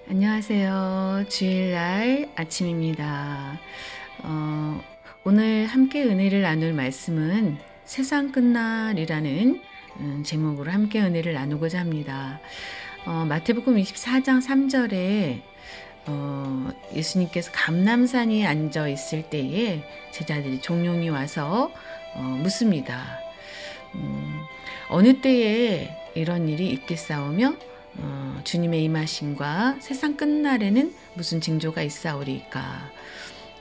안녕하세요. 주일날 아침입니다. 오늘 함께 은혜를 나눌 말씀은 세상 끝날이라는 제목으로 함께 은혜를 나누고자 합니다. 마태복음 24장 3절에 예수님께서 감람산에 앉아 있을 때에 제자들이 종용이 와서 묻습니다. 어느 때에 이런 일이 있겠사오며 주님의 임하심과 세상 끝날에는 무슨 징조가 있사오리까.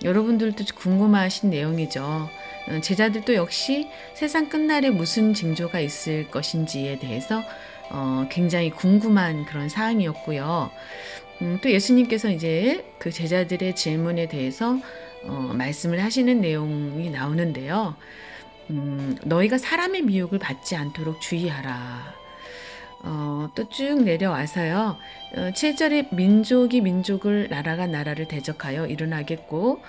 여러분들도 궁금하신 내용이죠. 제자들도 역시 세상 끝날에 무슨 징조가 있을 것인지에 대해서 굉장히 궁금한 그런 사항이었고요. 또 예수님께서 이제 그 제자들의 질문에 대해서 말씀을 하시는 내용이 나오는데요. 너희가 사람의 미혹을 받지 않도록 주의하라. 또 쭉 내려와서요. 7절에 민족이 민족을 나라가 나라를 대적하여 일어나겠고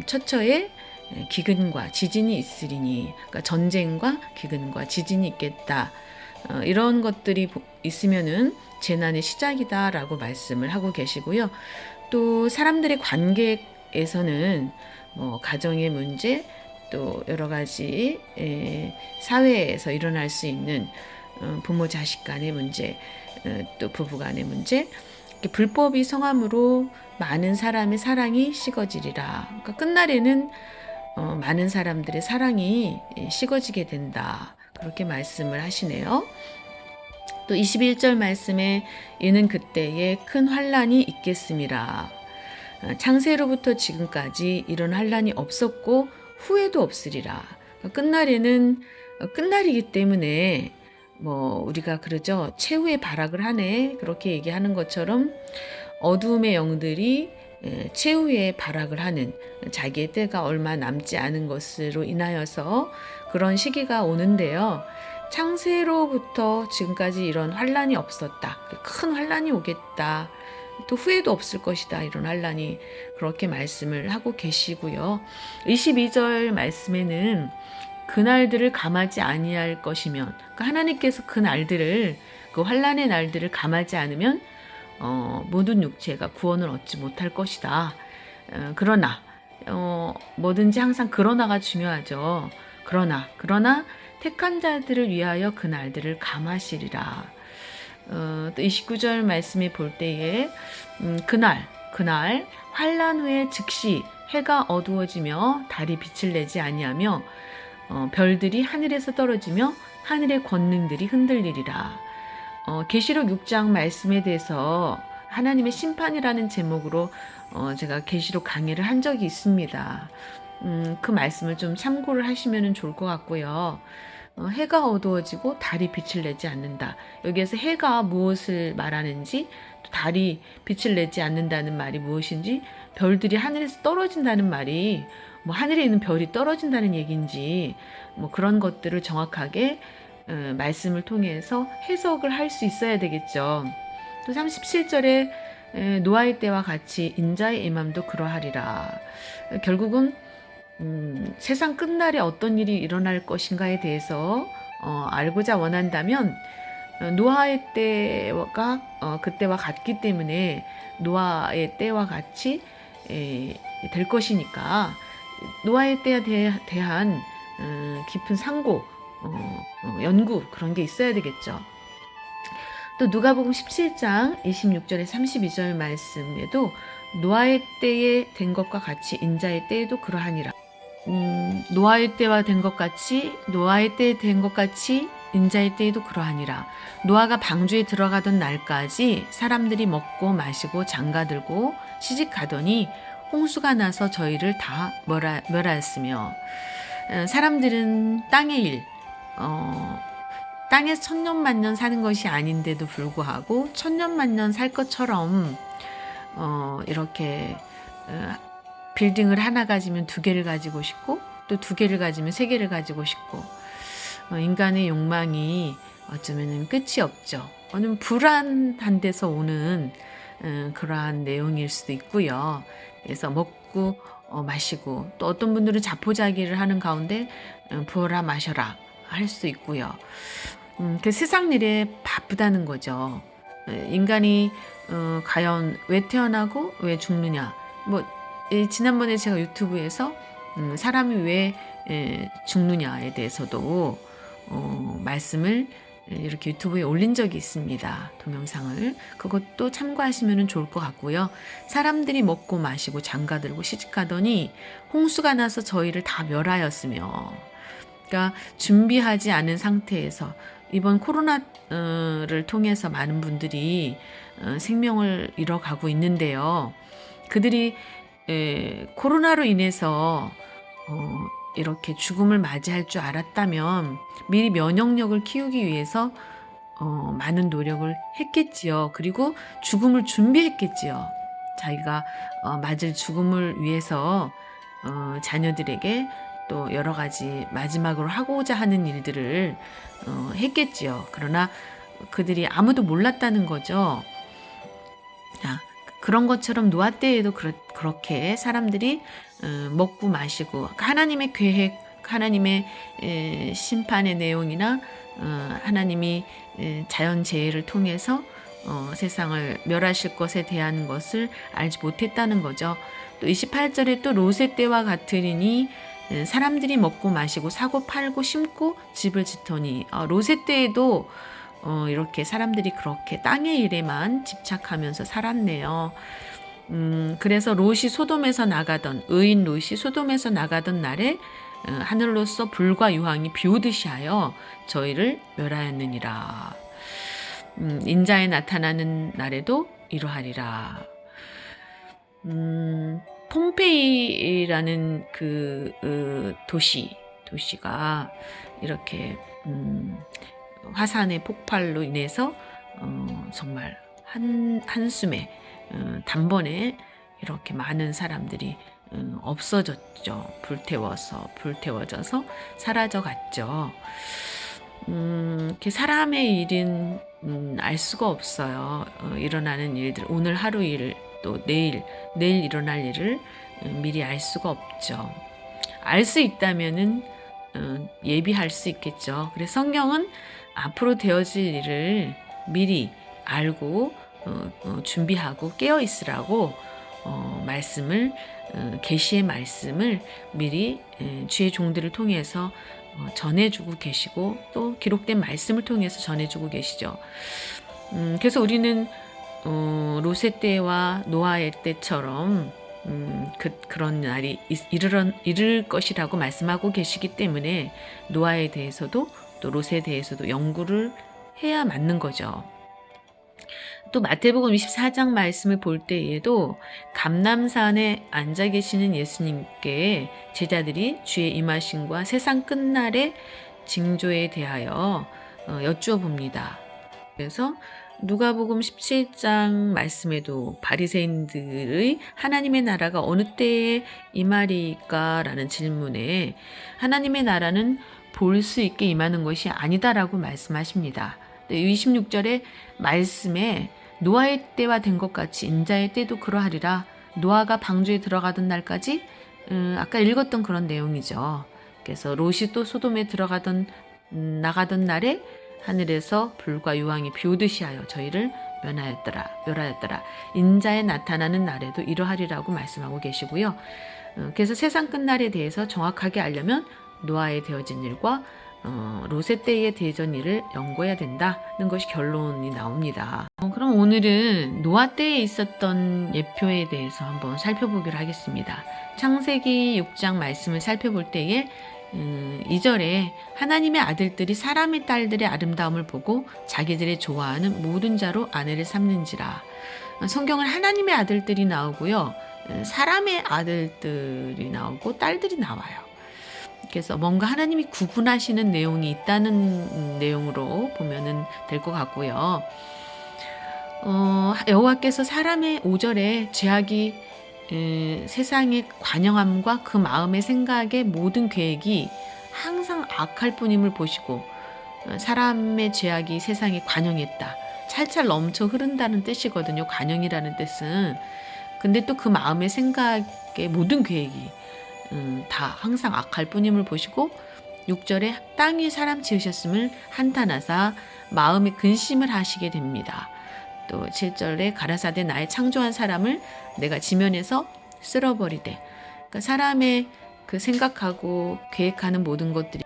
처처에 기근과 지진이 있으리니, 그러니까 전쟁과 기근과 지진이 있겠다. 이런 것들이 있으면은 재난의 시작이다라고 말씀을 하고 계시고요. 또 사람들의 관계에서는 뭐 가정의 문제, 또 여러 가지 사회에서 일어날 수 있는 부모 자식 간의 문제, 또 부부 간의 문제, 불법이 성함으로 많은 사람의 사랑이 식어지리라. 그러니까 끝날에는 많은 사람들의 사랑이 식어지게 된다. 그렇게 말씀을 하시네요. 또 21절 말씀에 이는 그때에 큰 환란이 있겠음이라. 창세로부터 지금까지 이런 환란이 없었고 후에도 없으리라. 끝날에는 끝날이기 때문에 우리가 그러죠. 최후의 발악을 하네. 그렇게 얘기하는 것처럼 어두움의 영들이 최후의 발악을 하는, 자기의 때가 얼마 남지 않은 것으로 인하여서 그런 시기가 오는데요. 창세로부터 지금까지 이런 환란이 없었다. 큰 환란이 오겠다. 또 후회도 없을 것이다. 이런 환란이, 그렇게 말씀을 하고 계시고요. 22절 말씀에는 그날들을 감하지 아니할 것이면, 그러니까 하나님께서 그 날들을, 그 환란의 날들을 감하지 않으면 모든 육체가 구원을 얻지 못할 것이다. 그러나 뭐든지 항상 그러나가 중요하죠. 그러나 택한 자들을 위하여 그 날들을 감하시리라. 또 29절 말씀에 볼 때에 그날 환란 후에 즉시 해가 어두워지며 달이 빛을 내지 아니하며 별들이 하늘에서 떨어지며 하늘의 권능들이 흔들리리라. 계시록 6장 말씀에 대해서 하나님의 심판이라는 제목으로 제가 계시록 강의를 한 적이 있습니다. 그 말씀을 좀 참고를 하시면 좋을 것 같고요. 해가 어두워지고 달이 빛을 내지 않는다. 여기에서 해가 무엇을 말하는지, 또 달이 빛을 내지 않는다는 말이 무엇인지, 별들이 하늘에서 떨어진다는 말이 하늘에 있는 별이 떨어진다는 얘기인지, 그런 것들을 정확하게 말씀을 통해서 해석을 할 수 있어야 되겠죠. 또 37절에 노아의 때와 같이 인자의 임함도 그러하리라. 결국은 세상 끝날에 어떤 일이 일어날 것인가에 대해서 알고자 원한다면 노아의 때가 그때와 같기 때문에 노아의 때와 같이 될 것이니까 노아의 때에 대한 깊은 상고, 연구, 그런 게 있어야 되겠죠. 또 누가복음 17장 26절에 32절 말씀에도 노아의 때에 된 것과 같이 인자의 때에도 그러하니라. 노아의 때와 된 것 같이, 노아의 때에 된 것 같이 인자의 때에도 그러하니라. 노아가 방주에 들어가던 날까지 사람들이 먹고 마시고 장가들고 시집가더니 홍수가 나서 저희를 다 멸하였으며, 사람들은 땅의 일, 땅에서 천년만년 사는 것이 아닌데도 불구하고 천년만년 살 것처럼 이렇게 빌딩을 하나 가지면 두 개를 가지고 싶고, 또 두 개를 가지면 세 개를 가지고 싶고, 인간의 욕망이 어쩌면 끝이 없죠. 어느 불안한 데서 오는 그러한 내용일 수도 있고요. 그래서 먹고 마시고, 또 어떤 분들은 자포자기를 하는 가운데 부어라 마셔라 할 수 있고요. 그 세상 일에 바쁘다는 거죠. 인간이 과연 왜 태어나고 왜 죽느냐. 뭐 지난번에 제가 유튜브에서 사람이 왜 죽느냐에 대해서도 말씀을 이렇게 유튜브에 올린 적이 있습니다. 동영상을. 그것도 참고하시면 좋을 것 같고요. 사람들이 먹고 마시고 장가들고 시집가더니 홍수가 나서 저희를 다 멸하였으며, 그러니까 준비하지 않은 상태에서 이번 코로나를 통해서 많은 분들이 생명을 잃어가고 있는데요. 그들이 코로나로 인해서 이렇게 죽음을 맞이할 줄 알았다면 미리 면역력을 키우기 위해서 많은 노력을 했겠지요. 그리고 죽음을 준비했겠지요. 자기가 맞을 죽음을 위해서 자녀들에게 또 여러 가지 마지막으로 하고자 하는 일들을 했겠지요. 그러나 그들이 아무도 몰랐다는 거죠. 그런 것처럼 노아 때에도 그렇게 사람들이 먹고 마시고 하나님의 계획, 하나님의 심판의 내용이나 하나님이 자연재해를 통해서 세상을 멸하실 것에 대한 것을 알지 못했다는 거죠. 또 28절에 또 롯의 때와 같으리니 사람들이 먹고 마시고 사고 팔고 심고 집을 짓더니 롯의 때에도 이렇게 사람들이 그렇게 땅의 일에만 집착하면서 살았네요. 그래서 롯이 소돔에서 나가던 의인 롯이 소돔에서 나가던 날에 하늘로서 불과 유황이 비오듯이 하여 저희를 멸하였느니라. 인자에 나타나는 날에도 이러하리라. 폼페이라는 그 도시가 이렇게 화산의 폭발로 인해서 정말 한숨에 단번에 이렇게 많은 사람들이 없어졌죠. 불태워져서 사라져갔죠. 이렇게 사람의 일은 알 수가 없어요. 일어나는 일들, 오늘 하루 일, 또 내일 일어날 일을 미리 알 수가 없죠. 알 수 있다면은 예비할 수 있겠죠. 그래서 성경은 앞으로 되어질 일을 미리 알고 준비하고 깨어 있으라고 말씀을 계시의 말씀을 미리 주의 종들을 통해서 전해주고 계시고 또 기록된 말씀을 통해서 전해주고 계시죠. 그래서 우리는 롯의 때와 노아의 때처럼 그런 날이 이를 것이라고 말씀하고 계시기 때문에 노아에 대해서도 또 롯에 대해서도 연구를 해야 맞는 거죠. 또 마태복음 24장 말씀을 볼 때에도 감람산에 앉아 계시는 예수님께 제자들이 주의 임하심과 세상 끝날의 징조에 대하여 여쭈어 봅니다. 그래서 누가복음 17장 말씀에도 바리새인들의 하나님의 나라가 어느 때에 임하리까? 라는 질문에 하나님의 나라는 볼 수 있게 임하는 것이 아니다라고 말씀하십니다. 26절의 말씀에 노아의 때와 된 것 같이 인자의 때도 그러하리라. 노아가 방주에 들어가던 날까지 아까 읽었던 그런 내용이죠. 그래서 롯이 또 소돔에 나가던 날에 하늘에서 불과 유황이 비오듯이 하여 저희를 멸하였더라. 인자에 나타나는 날에도 이러하리라고 말씀하고 계시고요. 그래서 세상 끝날에 대해서 정확하게 알려면 노아에 되어진 일과 롯의 때에 되어진 일을 연구해야 된다는 것이 결론이 나옵니다. 그럼 오늘은 노아 때에 있었던 예표에 대해서 한번 살펴보기로 하겠습니다. 창세기 6장 말씀을 살펴볼 때에 2절에 하나님의 아들들이 사람의 딸들의 아름다움을 보고 자기들의 좋아하는 모든 자로 아내를 삼는지라. 성경은 하나님의 아들들이 나오고요. 사람의 아들들이 나오고 딸들이 나와요. 그래서 뭔가 하나님이 구분하시는 내용이 있다는 내용으로 보면 될 것 같고요. 여호와께서 사람의 5절에 죄악이 세상의 관영함과 그 마음의 생각의 모든 계획이 항상 악할 뿐임을 보시고 사람의 죄악이 세상에 관영했다. 찰찰 넘쳐 흐른다는 뜻이거든요. 관영이라는 뜻은. 근데 또 그 마음의 생각의 모든 계획이 다 항상 악할 뿐임을 보시고 6절에 땅이 사람 지으셨음을 한탄하사 마음에 근심을 하시게 됩니다. 또 7절에 가라사대 나의 창조한 사람을 내가 지면에서 쓸어버리되. 그러니까 사람의 그 생각하고 계획하는 모든 것들이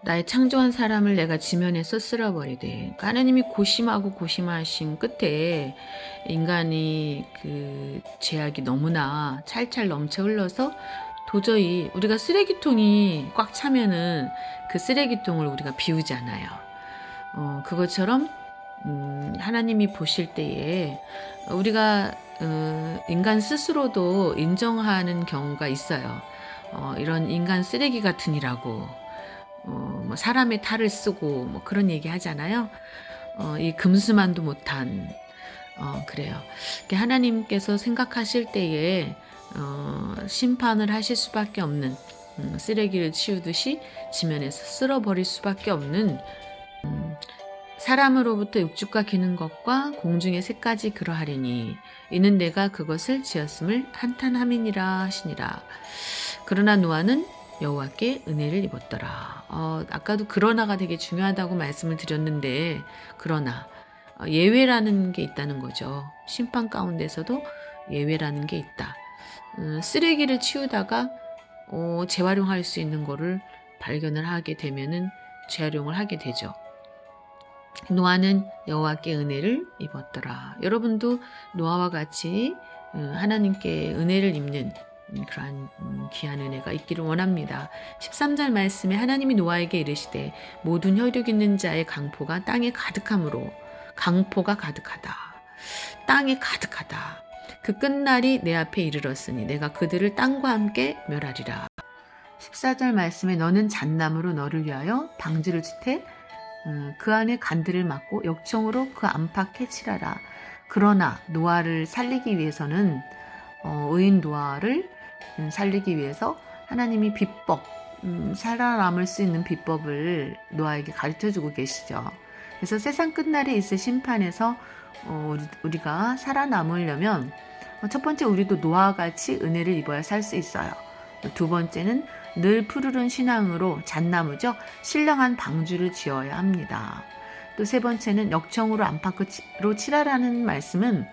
나의 창조한 사람을 내가 지면에서 쓸어버리되. 그러니까 하나님이 고심하고 고심하신 끝에 인간이 그 죄악이 너무나 찰찰 넘쳐 흘러서 도저히 우리가 쓰레기통이 꽉 차면은 그 쓰레기통을 우리가 비우잖아요. 그것처럼 하나님이 보실 때에 우리가 인간 스스로도 인정하는 경우가 있어요. 이런 인간 쓰레기 같으니라고 뭐 사람의 탈을 쓰고 뭐 그런 얘기 하잖아요. 이 금수만도 못한 그래요. 하나님께서 생각하실 때에 심판을 하실 수밖에 없는 쓰레기를 치우듯이 지면에서 쓸어버릴 수밖에 없는 사람으로부터 육축과 기는 것과 공중의 새까지 그러하리니 이는 내가 그것을 지었음을 한탄함이니라 하시니라. 그러나 노아는 여호와께 은혜를 입었더라. 아까도 그러나가 되게 중요하다고 말씀을 드렸는데 그러나 예외라는 게 있다는 거죠. 심판 가운데서도 예외라는 게 있다. 쓰레기를 치우다가 재활용할 수 있는 거를 발견을 하게 되면은 재활용을 하게 되죠. 노아는 여호와께 은혜를 입었더라. 여러분도 노아와 같이 하나님께 은혜를 입는 그러한 귀한 은혜가 있기를 원합니다. 13절 말씀에 하나님이 노아에게 이르시되 모든 혈육 있는 자의 강포가 땅에 가득함으로 강포가 가득하다. 땅에 가득하다. 그 끝날이 내 앞에 이르렀으니 내가 그들을 땅과 함께 멸하리라. 14절 말씀에 너는 잣나무로 너를 위하여 방주를 짓되 그 안에 간들을 막고 역청으로 그 안팎에 칠하라. 그러나 노아를 살리기 위해서는 의인 노아를 살리기 위해서 하나님이 비법, 살아남을 수 있는 비법을 노아에게 가르쳐주고 계시죠. 그래서 세상 끝날에 있을 심판에서 우리가 살아남으려면 첫 번째 우리도 노아와 같이 은혜를 입어야 살 수 있어요. 두 번째는 늘 푸르른 신앙으로 잣나무죠. 신령한 방주를 지어야 합니다. 또 세 번째는 역청으로 안팎으로 칠하라는 말씀은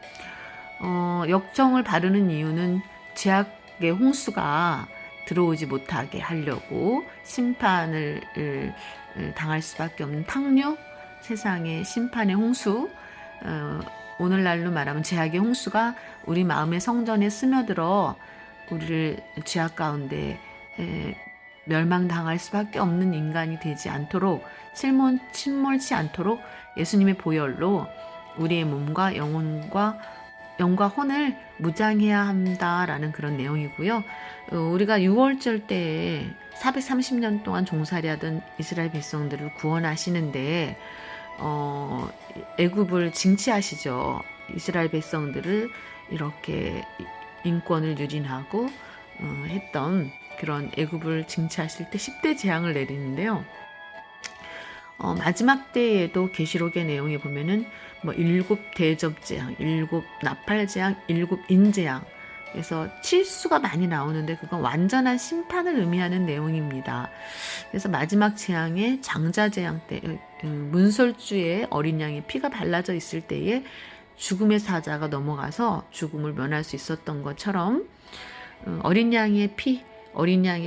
역청을 바르는 이유는 죄악의 홍수가 들어오지 못하게 하려고 심판을 당할 수밖에 없는 탕류, 세상의 심판의 홍수, 오늘날로 말하면 죄악의 홍수가 우리 마음의 성전에 스며들어 우리를 죄악 가운데 멸망당할 수밖에 없는 인간이 되지 않도록 침몰치 않도록 예수님의 보혈로 우리의 몸과 영과 혼을 무장해야 한다라는 그런 내용이고요. 우리가 6월절 때에 430년 동안 종살이하던 이스라엘 백성들을 구원하시는데 애굽을 징치하시죠. 이스라엘 백성들을 이렇게 인권을 유린하고 했던 그런 애굽을 징치하실 때 10대 재앙을 내리는데요. 마지막 때에도 계시록의 내용에 보면은 뭐 7대접재앙, 7나팔재앙, 7인재앙, 그래서 칠수가 많이 나오는데 그건 완전한 심판을 의미하는 내용입니다. 그래서 마지막 재앙의 장자재앙 때 문설주에 어린 양의 피가 발라져 있을 때에 죽음의 사자가 넘어가서 죽음을 면할 수 있었던 것처럼 어린 양의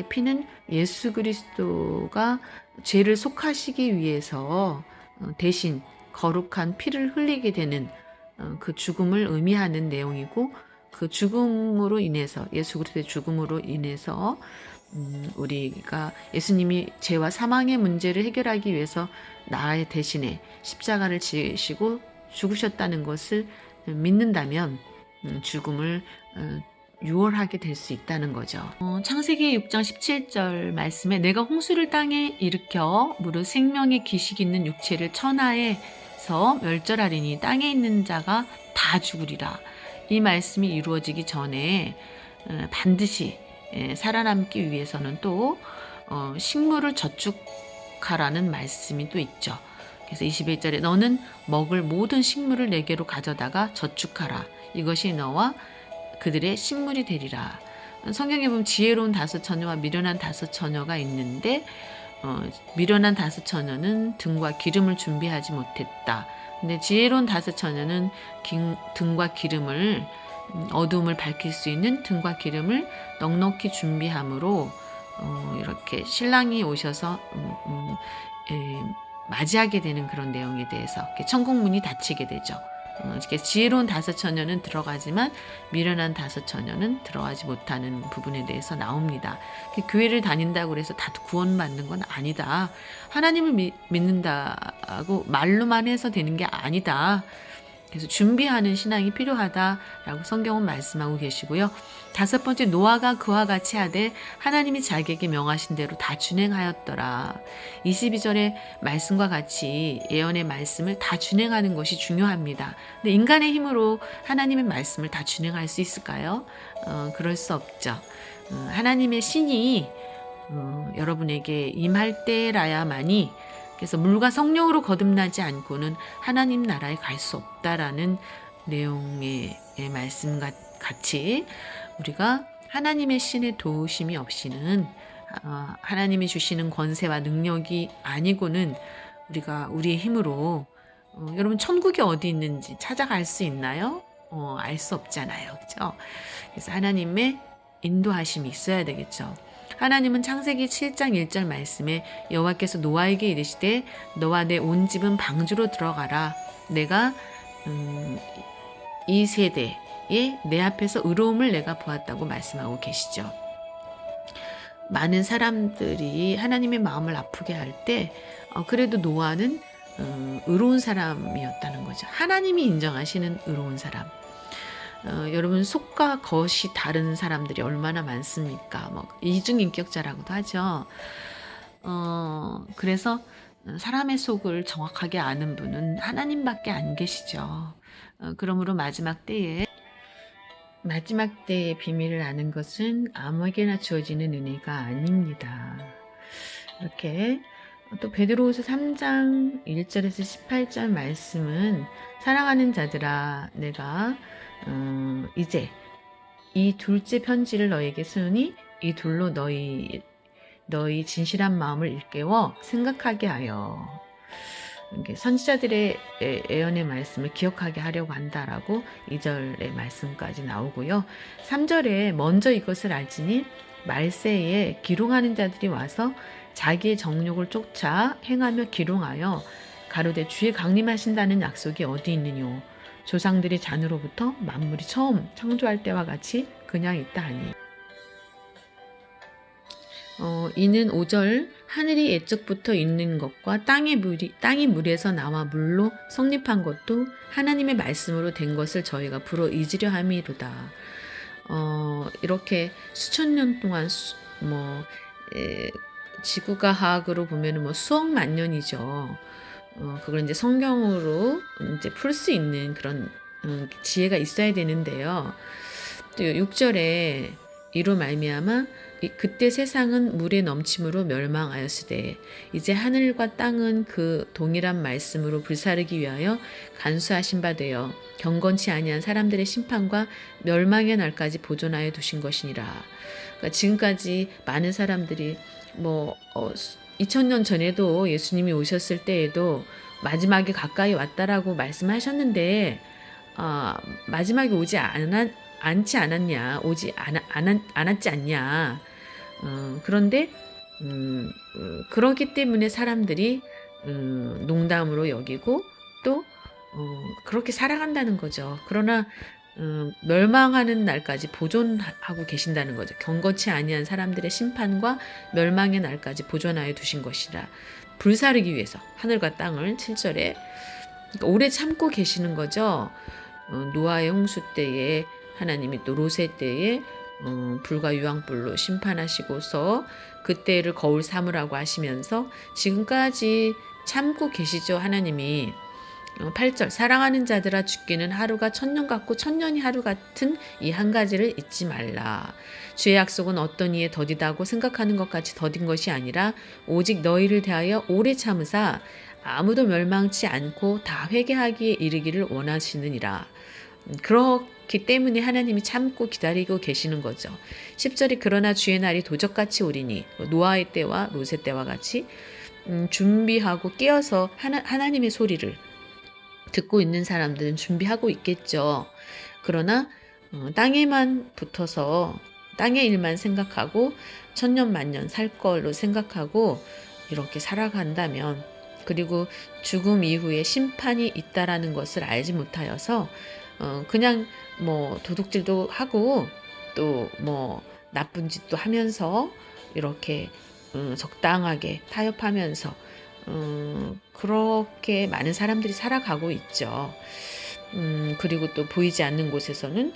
피는 예수 그리스도가 죄를 속하시기 위해서 대신 거룩한 피를 흘리게 되는 그 죽음을 의미하는 내용이고, 그 죽음으로 인해서, 예수 그리스도의 죽음으로 인해서 우리가 예수님이 죄와 사망의 문제를 해결하기 위해서 나의 대신에 십자가를 지시고 죽으셨다는 것을 믿는다면 죽음을 유월하게 될 수 있다는 거죠. 창세기 6장 17절 말씀에 내가 홍수를 땅에 일으켜 무릇 생명의 기식이 있는 육체를 천하에서 멸절하리니 땅에 있는 자가 다 죽으리라. 이 말씀이 이루어지기 전에 반드시 살아남기 위해서는 또 식물을 저축하라는 말씀이 또 있죠. 그래서 21절에 너는 먹을 모든 식물을 내게로 가져다가 저축하라. 이것이 너와 그들의 식물이 되리라. 성경에 보면 지혜로운 다섯 처녀와 미련한 다섯 처녀가 있는데 미련한 다섯 처녀는 등과 기름을 준비하지 못했다. 근데 지혜로운 다섯 처녀는 등과 기름을 어둠을 밝힐 수 있는 등과 기름을 넉넉히 준비함으로 이렇게 신랑이 오셔서 맞이하게 되는 그런 내용에 대해서 천국문이 닫히게 되죠. 이렇게 지혜로운 다섯 처녀는 들어가지만 미련한 다섯 처녀는 들어가지 못하는 부분에 대해서 나옵니다. 교회를 다닌다고 해서 다 구원받는 건 아니다. 하나님을 믿는다고 말로만 해서 되는 게 아니다. 그래서 준비하는 신앙이 필요하다라고 성경은 말씀하고 계시고요. 다섯 번째, 노아가 그와 같이 하되 하나님이 자기에게 명하신 대로 다 준행하였더라. 22절의 말씀과 같이 예언의 말씀을 다 준행하는 것이 중요합니다. 근데 인간의 힘으로 하나님의 말씀을 다 준행할 수 있을까요? 그럴 수 없죠. 하나님의 신이 여러분에게 임할 때라야만이, 그래서 물과 성령으로 거듭나지 않고는 하나님 나라에 갈 수 없다라는 내용의 말씀과 같이 우리가 하나님의 신의 도우심이 없이는, 하나님이 주시는 권세와 능력이 아니고는 우리가 우리의 힘으로 여러분 천국이 어디 있는지 찾아갈 수 있나요? 알 수 없잖아요. 그렇죠? 그래서 하나님의 인도하심이 있어야 되겠죠. 하나님은 창세기 7장 1절 말씀에 여호와께서 노아에게 이르시되 너와 내 온 집은 방주로 들어가라. 내가 이 세대에 내 앞에서 의로움을 내가 보았다고 말씀하고 계시죠. 많은 사람들이 하나님의 마음을 아프게 할 때 그래도 노아는 의로운 사람이었다는 거죠. 하나님이 인정하시는 의로운 사람. 여러분, 속과 겉이 다른 사람들이 얼마나 많습니까? 이중인격자라고도 하죠. 그래서 사람의 속을 정확하게 아는 분은 하나님밖에 안 계시죠. 그러므로 마지막 때의 비밀을 아는 것은 아무에게나 주어지는 은혜가 아닙니다. 이렇게 또 베드로후서 3장 1절에서 18절 말씀은 사랑하는 자들아 내가 이제 이 둘째 편지를 너에게 쓰니 이 둘로 너희 진실한 마음을 일깨워 생각하게 하여, 선지자들의 예언의 말씀을 기억하게 하려고 한다라고 2절의 말씀까지 나오고요. 3절에 먼저 이것을 알지니 말세에 기롱하는 자들이 와서 자기의 정욕을 쫓아 행하며 기롱하여 가로되 주의 강림하신다는 약속이 어디 있느뇨. 조상들이 잔으로부터 만물이 처음 창조할 때와 같이 그냥 있다 하니. 이는 5절 하늘이 예적부터 있는 것과 땅이 물에서 나와 물로 성립한 것도 하나님의 말씀으로 된 것을 저희가 불어 잊으려 함이로다. 이렇게 수천 년 동안 지구가 화학으로 보면은 수억만 년이죠. 그걸 이제 성경으로 이제 풀 수 있는 그런 지혜가 있어야 되는데요. 또 6절에 이로 말미암아 그때 세상은 물의 넘침으로 멸망하였으되 이제 하늘과 땅은 그 동일한 말씀으로 불사르기 위하여 간수하신 바 되어 경건치 아니한 사람들의 심판과 멸망의 날까지 보존하여 두신 것이니라. 그러니까 지금까지 많은 사람들이 2000년 전에도 예수님이 오셨을 때에도 마지막이 가까이 왔다라고 말씀하셨는데 마지막이 오지 않지 않았냐, 오지 않았지 않냐. 그런데 그렇기 때문에 사람들이 농담으로 여기고 또 그렇게 살아간다는 거죠. 그러나 멸망하는 날까지 보존하고 계신다는 거죠. 경건치 아니한 사람들의 심판과 멸망의 날까지 보존하여 두신 것이라. 불사르기 위해서 하늘과 땅을 7절에 그러니까 오래 참고 계시는 거죠. 노아의 홍수 때에 하나님이 또 롯의 때에 불과 유황불로 심판하시고서 그때를 거울 삼으라고 하시면서 지금까지 참고 계시죠. 하나님이. 8절 사랑하는 자들아 죽기는 하루가 천년 같고 천년이 하루 같은 이 한 가지를 잊지 말라. 주의 약속은 어떤 이에 더디다고 생각하는 것 같이 더딘 것이 아니라 오직 너희를 대하여 오래 참으사 아무도 멸망치 않고 다 회개하기에 이르기를 원하시느니라. 그렇기 때문에 하나님이 참고 기다리고 계시는 거죠. 10절이 그러나 주의 날이 도적같이 오리니 노아의 때와 롯의 때와 같이 준비하고 깨어서 하나님의 소리를 듣고 있는 사람들은 준비하고 있겠죠. 그러나 땅에만 붙어서 땅의 일만 생각하고 천년만년 살 걸로 생각하고 이렇게 살아간다면, 그리고 죽음 이후에 심판이 있다라는 것을 알지 못하여서 그냥 뭐 도둑질도 하고 또 뭐 나쁜 짓도 하면서 이렇게 적당하게 타협하면서 그렇게 많은 사람들이 살아가고 있죠. 그리고 또 보이지 않는 곳에서는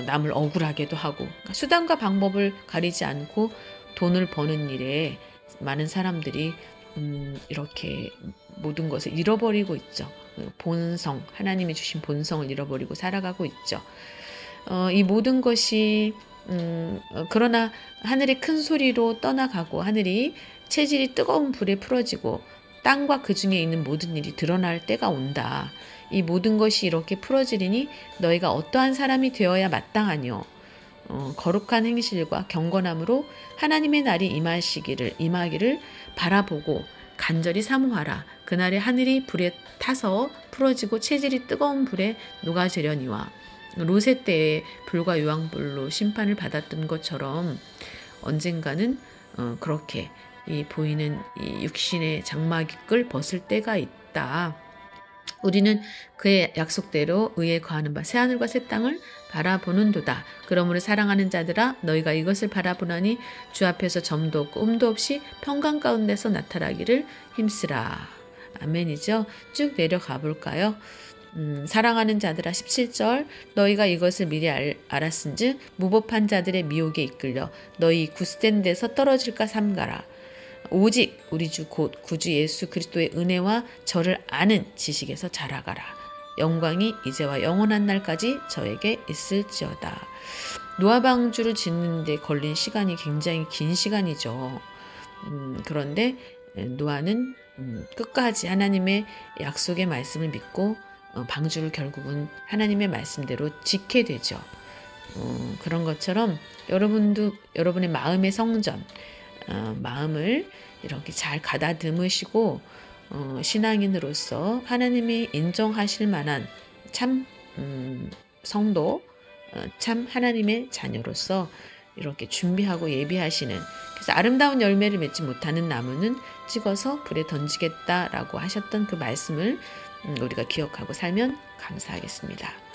남을 억울하게도 하고, 그러니까 수단과 방법을 가리지 않고 돈을 버는 일에 많은 사람들이 이렇게 모든 것을 잃어버리고 있죠. 본성, 하나님이 주신 본성을 잃어버리고 살아가고 있죠. 이 모든 것이 그러나 하늘이 큰 소리로 떠나가고 하늘이 체질이 뜨거운 불에 풀어지고 땅과 그 중에 있는 모든 일이 드러날 때가 온다. 이 모든 것이 이렇게 풀어지리니 너희가 어떠한 사람이 되어야 마땅하뇨. 거룩한 행실과 경건함으로 하나님의 날이 임하기를 바라보고 간절히 사모하라. 그날에 하늘이 불에 타서 풀어지고 체질이 뜨거운 불에 녹아지려니와. 롯의 때에 불과 유황불로 심판을 받았던 것처럼 언젠가는 그렇게 이 보이는 이 육신의 장막을 벗을 때가 있다. 우리는 그의 약속대로 의에 거하는 바 새하늘과 새 땅을 바라보는도다. 그러므로 사랑하는 자들아, 너희가 이것을 바라보나니 주 앞에서 점도 없고 음도 없이 평강 가운데서 나타나기를 힘쓰라. 아멘이죠. 쭉 내려가 볼까요? 사랑하는 자들아 17절, 너희가 이것을 미리 알았은즉 무법한 자들의 미혹에 이끌려 너희 굳센 데서 떨어질까 삼가라. 오직 우리 주 곧 구주 예수 그리스도의 은혜와 저를 아는 지식에서 자라가라. 영광이 이제와 영원한 날까지 저에게 있을지어다. 노아 방주를 짓는 데 걸린 시간이 굉장히 긴 시간이죠. 그런데 노아는 끝까지 하나님의 약속의 말씀을 믿고 방주를 결국은 하나님의 말씀대로 짓게 되죠. 그런 것처럼 여러분도 여러분의 마음의 성전, 마음을 이렇게 잘 가다듬으시고 신앙인으로서 하나님이 인정하실 만한 참 성도, 참 하나님의 자녀로서 이렇게 준비하고 예비하시는, 그래서 아름다운 열매를 맺지 못하는 나무는 찍어서 불에 던지겠다라고 하셨던 그 말씀을 우리가 기억하고 살면 감사하겠습니다.